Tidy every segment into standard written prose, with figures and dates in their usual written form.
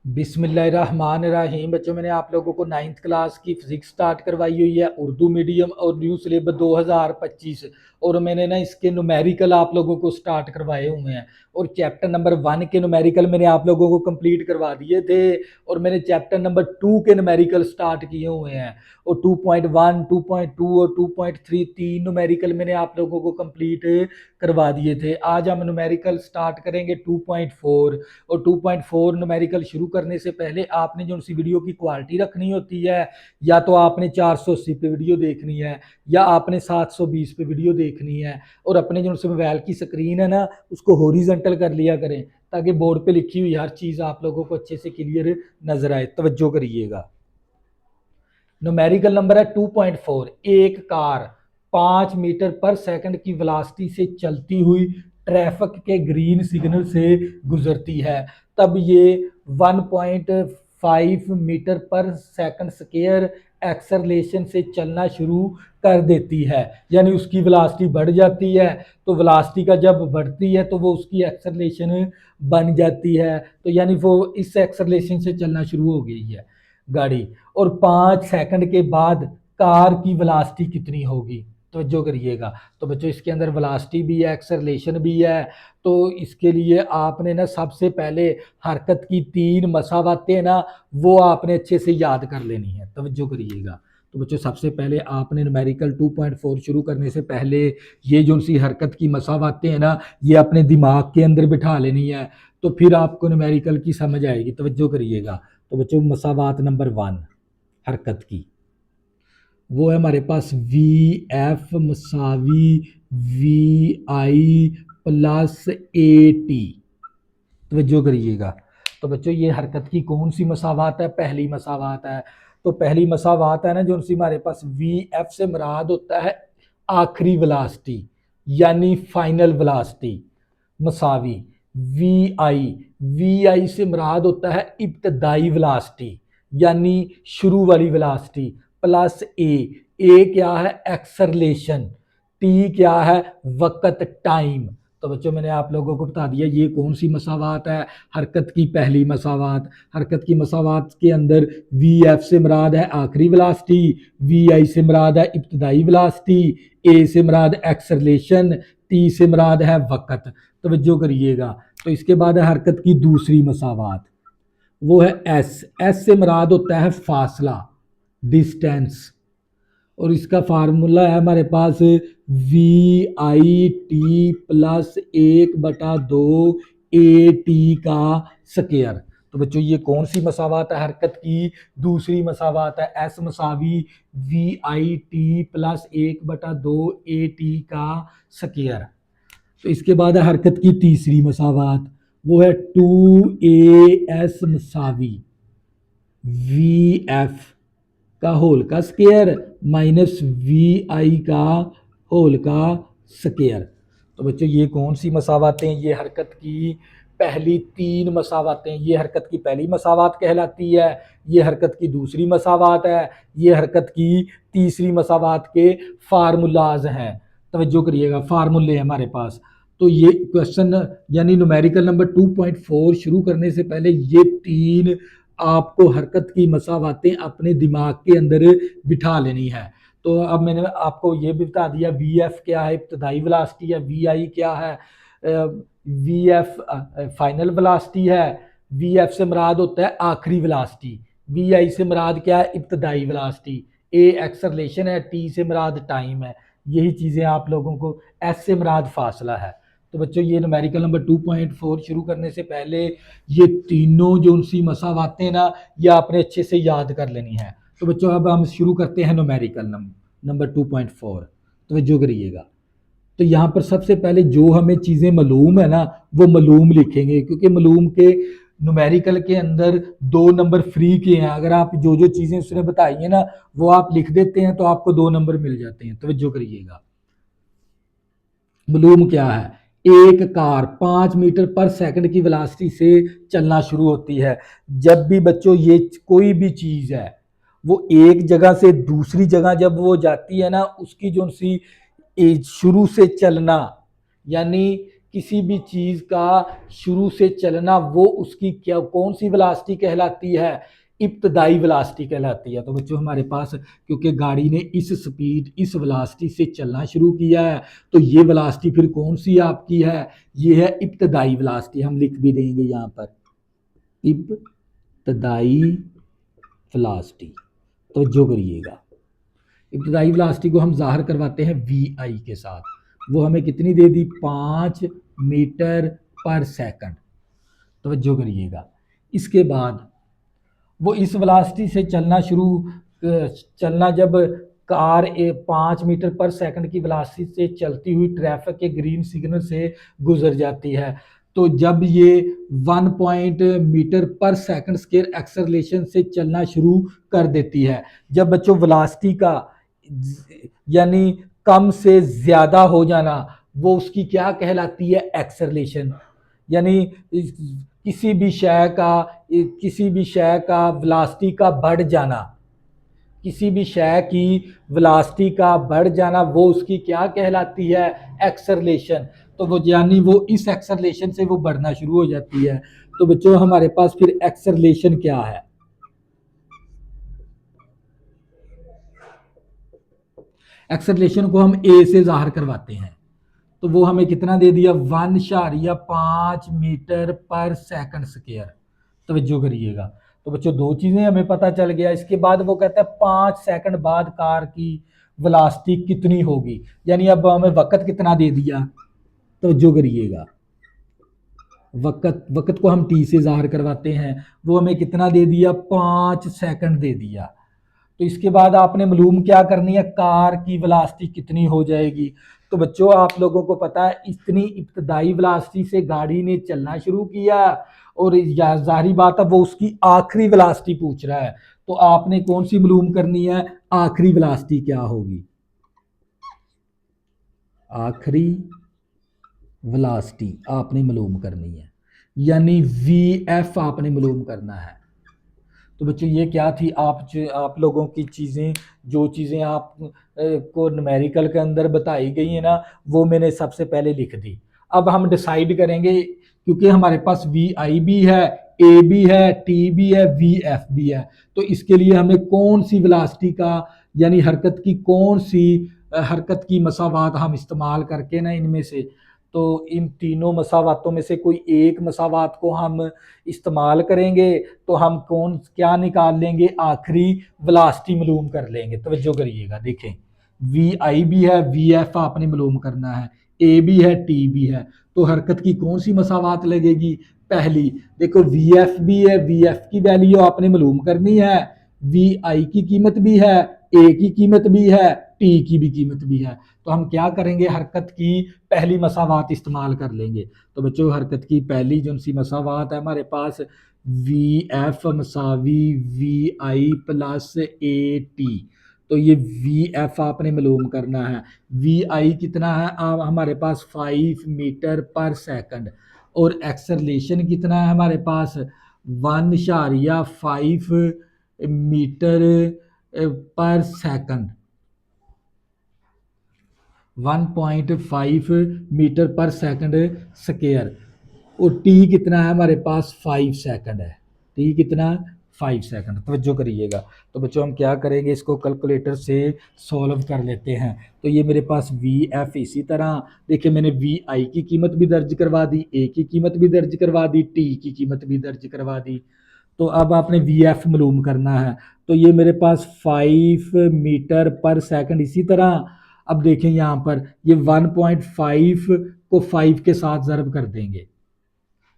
बिस्मिल्लाहिर्रहमानिर्रहीम। बच्चों, मैंने आप लोगों को 9th क्लास की फिजिक्स स्टार्ट करवाई हुई है, उर्दू मीडियम और न्यू सिलेबस 2025। और मैंने ना इसके न्यूमेरिकल आप लोगों को स्टार्ट करवाए हुए हैं। और चैप्टर नंबर 1 के न्यूमेरिकल मैंने आप लोगों को कंप्लीट करवा दिए थे। और मैंने चैप्टर नंबर 2 के न्यूमेरिकल स्टार्ट किए हुए हैं। और 2.1, 2.2 और 2.3 तीन न्यूमेरिकल मैंने आप लोगों को कंप्लीट करवा दिए थे। आज हम न्यूमेरिकल स्टार्ट करेंगे 2.4। और 2.4 न्यूमेरिकल शुरू करने से पहले आपने जो सी वीडियो की क्वालिटी रखनी होती है, या तो आपने 480 पे वीडियो देखनी है या आपने 720 पे वीडियो देखनी है। और अपने जो सी मोबाइल की स्क्रीन है ना, उसको हॉरिजॉन्टल कर लिया करें ताकि बोर्ड पे लिखी हुई हर चीज़ आप लोगों को अच्छे से क्लियर नजर आए। तवज्जो करिएगा। न्यूमेरिकल नंबर है 2.4। एक कार 5 मीटर पर सेकंड की वेलोसिटी से चलती हुई ट्रैफिक के ग्रीन सिग्नल से गुजरती है, तब ये 1.5 मीटर पर सेकंड स्क्वायर एक्सेलरेशन से चलना शुरू कर देती है। यानी उसकी वेलोसिटी बढ़ जाती है, तो वेलोसिटी का जब बढ़ती है तो वो उसकी एक्सेलरेशन बन जाती है। तो यानी वो इस एक्सेलरेशन से चलना शुरू हो गई है गाड़ी। और 5 सेकंड के बाद कार की वेलोसिटी कितनी होगी, तो जो करिएगा। तो बच्चों, इसके अंदर वेलोसिटी भी है, एक्सेलरेशन भी है। तो इसके लिए आपने ना सबसे पहले हरकत की 3 मसावतें ना, वो आपने अच्छे से याद कर लेनी है। तवज्जो करिएगा। तो बच्चों, सबसे पहले आपने न्यूमेरिकल 2.4 शुरू करने से पहले ये जो सी हरकत की मसावतें हैं ना, ये अपने दिमाग के अंदर बिठा लेनी है। तो फिर आपको न्यूमेरिकल की समझ आएगी। तवज्जो करिएगा। तो बच्चों, मसावात नंबर 1 हरकत की, वो है हमारे पास वी एफ मसावी V I plus A T. तवज्जो करिएगा। तो बच्चों, ये हरकत की कौन सी मसावात है? पहली मसावात है। तो पहली मसावात है ना, जो सी हमारे पास वी एफ से मुराद होता है आखिरी वेलोसिटी, यानी फाइनल वेलोसिटी। मसावी वी आई से मुराद होता है इब्तदाई वेलोसिटी, यानी शुरू वाली वेलोसिटी। प्लस ए क्या है? एक्सेलरेशन। टी क्या है? वक्त, टाइम। तो बच्चों, मैंने आप लोगों को बता दिया ये कौन सी मसावात है। हरकत की पहली मसावात। हरकत की मसावात के अंदर वी एफ से मुराद है आखिरी वेलोसिटी, वी आई से मुराद है इब्तदाई वेलोसिटी, ए से मुराद एक्सेलरेशन, टी से मुराद है वक्त। तवज्जो करिएगा। तो इसके बाद है हरकत की दूसरी मसावात, वो है एस से मुराद होता है फासला, डिस्टेंस। और इसका फार्मूला है हमारे पास V I T plus 1/2 A T का स्क्वायर। तो बच्चों, ये कौन सी मसावात है? हरकत की दूसरी मसावात है। एस मसावी V I T plus 1/2 A T का स्क्वायर। तो इसके बाद है हरकत की तीसरी मसावात, वो है 2as मसावी वी एफ का होल का स्क्वायर माइनस वी आई का होल का स्क्वायर। तो बच्चों, ये कौन सी मसावातें? ये हरकत की पहली 3 मसावातें। ये हरकत की पहली मसावात कहलाती है, ये हरकत की दूसरी मसावात है, ये हरकत की तीसरी मसावात के फार्मूलाज हैं। तवज्जो करिएगा, फार्मूले हमारे पास। तो ये क्वेश्चन यानी न्यूमेरिकल नंबर 2.4 शुरू करने से पहले ये 3 आपको हरकत की मसावातें अपने दिमाग के अंदर बिठा लेनी है। तो अब मैंने आपको ये भी बता दिया वी एफ क्या है, इब्तदाई वेलोसिटी है। वी आई क्या है? वी एफ फाइनल वेलोसिटी है। वी एफ से मुराद होता है आखिरी वेलोसिटी। वी आई से मुराद क्या है? इब्तदाई वेलोसिटी। ए एक्सेलरेशन है, टी से मुराद टाइम है। यही चीज़ें आप लोगों को, एस से मुराद फासला है। तो बच्चों, ये न्यूमेरिकल नंबर 2.4 शुरू करने से पहले ये तीनों जो उनसी मसावातें ना, ये आपने अच्छे से याद कर लेनी है। तो बच्चों, अब हम शुरू करते हैं न्यूमेरिकल नंबर 2.4। तवज्जो करिएगा। तो यहाँ पर सबसे पहले जो हमें चीज़ें मालूम है ना, वो मालूम लिखेंगे, क्योंकि मालूम के न्यूमेरिकल के अंदर 2 नंबर फ्री के हैं। अगर आप जो जो चीज़ें उसने बताई हैं ना, वो आप लिख देते हैं तो आपको 2 नंबर मिल जाते हैं। तवज्जो करिएगा। मालूम क्या है? एक कार 5 मीटर पर सेकंड की वेलोसिटी से चलना शुरू होती है। जब भी बच्चों ये कोई भी चीज़ है, वो एक जगह से दूसरी जगह जब वो जाती है ना, उसकी जो सी शुरू से चलना, यानी किसी भी चीज का शुरू से चलना, वो उसकी क्या कौन सी वेलोसिटी कहलाती है? इब्तदाई वेलोसिटी कहलाती है। तो बच्चों हमारे पास, क्योंकि गाड़ी ने इस स्पीड इस वेलोसिटी से चलना शुरू किया है, तो ये वेलोसिटी फिर कौन सी आपकी है? ये है इब्तदाई वेलोसिटी। हम लिख भी देंगे यहाँ पर इब्तदाई वेलोसिटी। तो जो करिएगा, इब्तदाई वेलोसिटी को हम ज़ाहिर करवाते हैं वी आई के साथ। वो हमें कितनी दे दी? 5 मीटर पर सेकंड। तवज्जो करिएगा। इसके बाद वो इस वेलोसिटी से चलना जब कार 5 मीटर पर सेकंड की वेलोसिटी से चलती हुई ट्रैफिक के ग्रीन सिग्नल से गुजर जाती है, तो जब ये 1 मीटर पर सेकंड स्क्वायर एक्सेलरेशन से चलना शुरू कर देती है, जब बच्चों वेलोसिटी का यानी कम से ज्यादा हो जाना, वो उसकी क्या कहलाती है? एक्सेलरेशन। यानी किसी भी शय का वेलोसिटी का बढ़ जाना, किसी भी शय की वेलोसिटी का बढ़ जाना, वो उसकी क्या कहलाती है? एक्सेलरेशन। तो वो यानी वो इस एक्सेलरेशन से वो बढ़ना शुरू हो जाती है। तो बच्चों हमारे पास फिर एक्सेलरेशन क्या है? एक्सेलरेशन को हम ए से जाहिर करवाते हैं। तो वो हमें कितना दे दिया? 1.5 मीटर पर सेकंड स्क्वायर। तवज्जो करिएगा। तो बच्चों दो चीजें हमें पता चल गया। इसके बाद वो कहता है 5 सेकंड बाद कार की वेलोसिटी कितनी होगी, यानी अब हमें वक्त कितना दे दिया? तवज्जो करिएगा। वक्त को हम टी से जाहिर करवाते हैं। वो हमें कितना दे दिया? 5 सेकंड दे दिया। तो इसके बाद आपने मालूम क्या करनी है? कार की वेलोसिटी कितनी हो जाएगी। तो बच्चों आप लोगों को पता है, इतनी इब्तदाई वेलोसिटी से गाड़ी ने चलना शुरू किया, और जाहिर बात है वो उसकी आखिरी वेलोसिटी पूछ रहा है। तो आपने कौन सी मालूम करनी है? आखिरी वेलोसिटी क्या होगी? आखिरी वेलोसिटी आपने मालूम करनी है, यानी वी एफ आपने मालूम करना है। तो बच्चों ये क्या थी? आप लोगों की चीज़ें, जो चीज़ें आप को न्यूमेरिकल के अंदर बताई गई है ना, वो मैंने सबसे पहले लिख दी। अब हम डिसाइड करेंगे, क्योंकि हमारे पास वी आई भी है, ए भी है, टी भी है, वी एफ भी है। तो इसके लिए हमें कौन सी वेलोसिटी का, यानी हरकत की कौन सी हरकत की मसावात हम इस्तेमाल करके ना, इनमें से तो इन तीनों मसावातों में से कोई एक मसावात को हम इस्तेमाल करेंगे, तो हम क्या निकाल लेंगे? आखिरी वेलोसिटी मालूम कर लेंगे। तवज्जो करिएगा। देखें, वी आई भी है, वी एफ आपने मालूम करना है, ए भी है, टी भी है। तो हरकत की कौन सी मसावात लगेगी? पहली। देखो वी एफ भी है, वी एफ की वैल्यू आपने मालूम करनी है, वी आई की कीमत भी है, ए की कीमत भी है, टी की भी कीमत भी है। तो हम क्या करेंगे? हरकत की पहली मसावात इस्तेमाल कर लेंगे। तो बच्चों हरकत की पहली जो सी मसावात है हमारे पास, वी एफ मसावी V I plus A T. तो ये वी एफ आपने मालूम करना है। वी आई कितना है? हमारे पास 5 मीटर पर सेकंड। और एक्सेलरेशन कितना है हमारे पास? 1.5 मीटर पर सेकंड। 1.5 मीटर पर सेकंड स्क्वायर। और टी कितना है हमारे पास? 5 सेकंड है। टी कितना? 5 सेकंड। तवज्जो करिएगा। तो बच्चों हम क्या करेंगे? इसको कैलकुलेटर से सॉल्व कर लेते हैं। तो ये मेरे पास वी एफ, इसी तरह देखिए मैंने वी आई की कीमत भी दर्ज करवा दी, ए की कीमत भी दर्ज करवा दी, टी की कीमत भी दर्ज करवा दी। तो अब आपने वी एफ मालूम करना है। तो ये मेरे पास 5 मीटर पर सेकंड। इसी तरह अब देखें यहाँ पर, ये 1.5 को 5 के साथ ज़रब कर देंगे।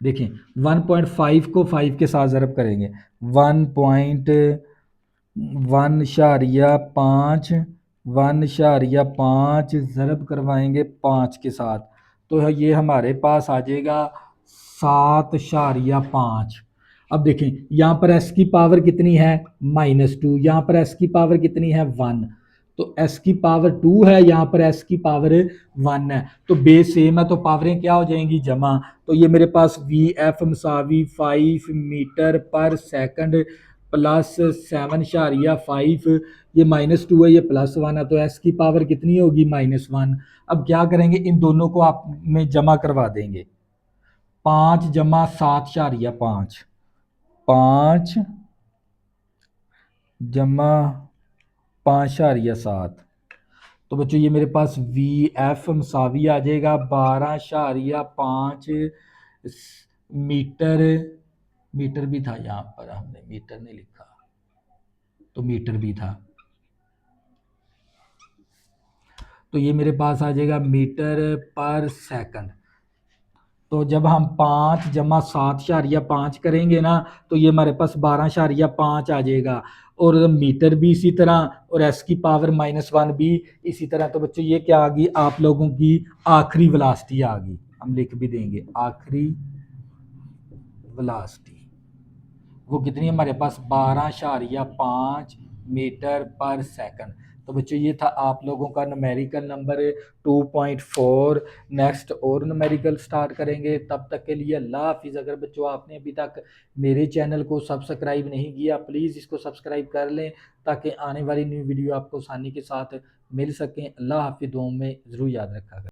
देखें 1.5 को 5 के साथ ज़रब करेंगे, 1.1.5 ज़रब करवाएंगे 5 के साथ, तो ये हमारे पास आ जाएगा 7.5। अब देखें यहाँ पर s की पावर कितनी है? -2। यहाँ पर s की पावर कितनी है? 1। तो s की पावर 2 है, यहाँ पर s की पावर 1 है। तो बेस सेम है, तो पावरें क्या हो जाएंगी? जमा। तो ये मेरे पास वी एफ मसावी 5 मीटर पर सेकंड प्लस 7.5, ये -2 है, ये +1 है, तो एस की पावर कितनी होगी -1। अब क्या करेंगे, इन दोनों को आप में जमा करवा देंगे। 5 जमा 7.5, 5 जमा 5.7, तो बच्चों ये मेरे पास वी एफ मसावी आ जाएगा 12.5 मीटर। मीटर भी था यहाँ पर, हमने मीटर नहीं लिखा, तो मीटर भी था, तो ये मेरे पास आ जाएगा मीटर पर सेकंड। तो जब हम 5 जमा 7.5 करेंगे ना, तो ये हमारे पास 12.5 आ जाएगा, और मीटर भी इसी तरह, और एस की पावर -1 भी इसी तरह। तो बच्चों ये क्या आ गई, आप लोगों की आखिरी वेलोसिटी आ गई, हम लिख भी देंगे आखिरी वेलोसिटी। वो कितनी है हमारे पास, 12.5 मीटर पर सेकंड। तो बच्चों ये था आप लोगों का न्यूमेरिकल नंबर 2.4। नेक्स्ट और न्यूमेरिकल स्टार्ट करेंगे, तब तक के लिए अल्लाह हाफिज़। अगर बच्चों आपने अभी तक मेरे चैनल को सब्सक्राइब नहीं किया, प्लीज़ इसको सब्सक्राइब कर लें, ताकि आने वाली न्यू वीडियो आपको आसानी के साथ मिल सकें। अल्लाह हाफिज़, दुआओं में ज़रूर याद रखा करें।